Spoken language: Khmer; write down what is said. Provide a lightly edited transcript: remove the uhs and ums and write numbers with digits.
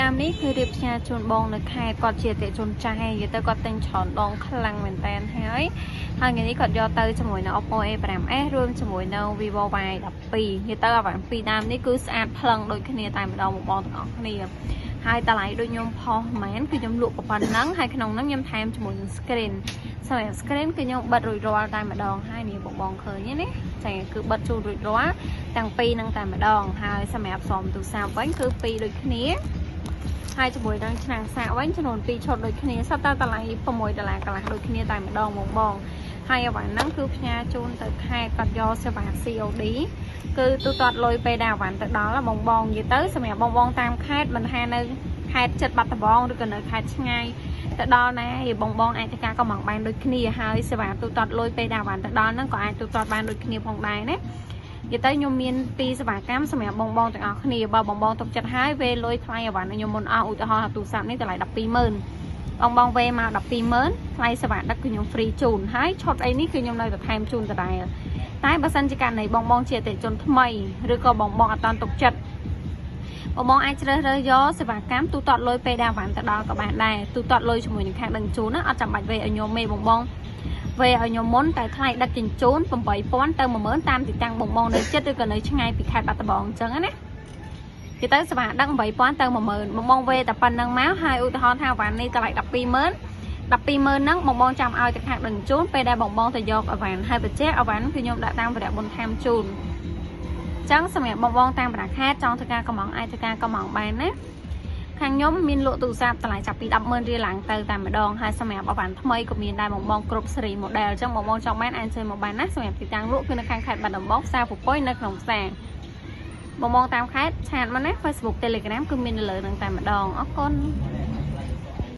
Nam níคือរៀបផ្សាយជូនបងនៅខេត្តគាត់ជាតេជន់ចាស់ហើយទៅគាត់តែងឆនដងខ្លាំងមែនតើហើយថ្ងៃនេះគាត់យកទៅជាមួយនៅ Oppo A5s រួមជាមួយនៅ Vivo Y12 និយាយទៅអាពីរដើមនេះគឺស្អាតផ្លឹងដូចគ្នាតែម្ដងបងទាំងអស់គ្នាហើយតម្លៃដូចខ្ញុំផុសមែនគឺខ្ញុំលក់ប៉ុណ្ណឹងហើយក្នុងហ្នឹងខ្ញុំថែមជាមួយនឹង screen សម្រាប់ screen គឺខ្ញុំបិទរួចរាល់តែម្ដងហើយនេះបងឃើញទេណាចាគឺបិទជូនរួចរាល់ទាំងពីរហ្នឹងតែម្ដងហើយសម្រាប់សំទូរស័ព្ទវិញគឺពីរដូចគ្នាហើយជាមួយនឹងឆ្នាំងសាកវិញចំនួន2ឈុតដូចគ្នាសតើតម្លៃ$6កន្លះដូចគ្នាតែម្ដងបងហើយអ្វីហ្នឹងគឺផ្ញើជូនទៅខេត្តគាត់យកសេវា COD គឺទូទាត់លុយពេលដែលអាវ៉ាន់ទៅដល់បងនិយាយទៅសម្រាប់បងតាមខេត្តមិនថានៅខេត្តចិត្តបាត់ដំបងឬក៏នៅខេត្តឆ្ងាយទៅដល់ណាបងអាចទៅការកំងបានដូចគ្នាហើយសេវាទូទាត់លុយពេលដែលអាវ៉ាន់ទៅដល់ហ្នឹងក៏អាចទូទាត់បានដូចគ្នាផងដែរណានិយាយទៅខ្ញុំមានពីរសេវាកម្មសម្រាប់បងទាំងអស់គ្នាបើបងទុកចិត្តហើយវេលុយថ្លៃអាវ៉ាន់ខ្ញុំមុនអស់ឧទាហរណ៍ទូរស័ព្ទនេះតម្លៃ120,000បងវេមក120,000ថ្លៃសេវាដឹកគឺខ្ញុំ free ជូនហើយឈុតអីនេះគឺខ្ញុំនៅតែថែមជូនដដែលតែបើសិនជាករណីបងជាអតិថិជនថ្មីឬក៏បងអត់តាន់ទុកចិត្តបងអាចជ្រើសរើសយកសេវាកម្មទូទាត់លុយពេលដែលអាវ៉ាន់ទៅដល់ក៏បានដែរទូទាត់លុយជាមួយនឹងខាងដឹកជញ្ជូនណាអត់ចាំបាច់វេឲ្យខ្ញុំមេបងវេឲ្យខ្ញុំមុនតែថ្លៃដឹកជញ្ជូន8,000ទៅ10000តាមទីតាំងបងនៅចិត្តឬក៏នៅឆ្ងាយពីខេត្តបាត់ដំបងអញ្ចឹងណាគេទៅសេវាដឹក8,000ទៅ10000បងវេតែប៉ុណ្្នឹងមកហើយឧទាហរណ៍ថាអាវ៉ាន់នេះតម្លៃ120,000ហ្នឹងបងចាំឲ្យទៅខាងដឹកជញ្ជូនពេលដែលបងទៅយកអាវ៉ាន់ហើយបញ្ជាក់អាវ៉ាន់គឺខ្ញុំដាក់តាមវរៈបន្ថែមជូនចឹងសម្រាប់បងតាមប្រាខេតចង់ធ្វើការកំងអាចធ្វើការកំងបានណាខាងខ្ញុំមានលក់ទូរស័ព្ទតម្លៃចាប់ពី10,000រៀលឡើងទៅតែម្ដងហើយសម្រាប់អាវ៉ាន់ថ្មីក៏មានដែរបងគ្រប់ស៊េរី model អញ្ចឹងបងចង់បានអាចជួយមកបានណាសម្រាប់ទីតាំងលក់គឺនៅខាងខេត្តបាត់ដំបងផ្សារពពកនៅក្នុងផ្សារបងតាមខេត្តឆាតមកណា Facebook Telegram គឺមាននៅលើនឹងតែម្ដងអរគុណ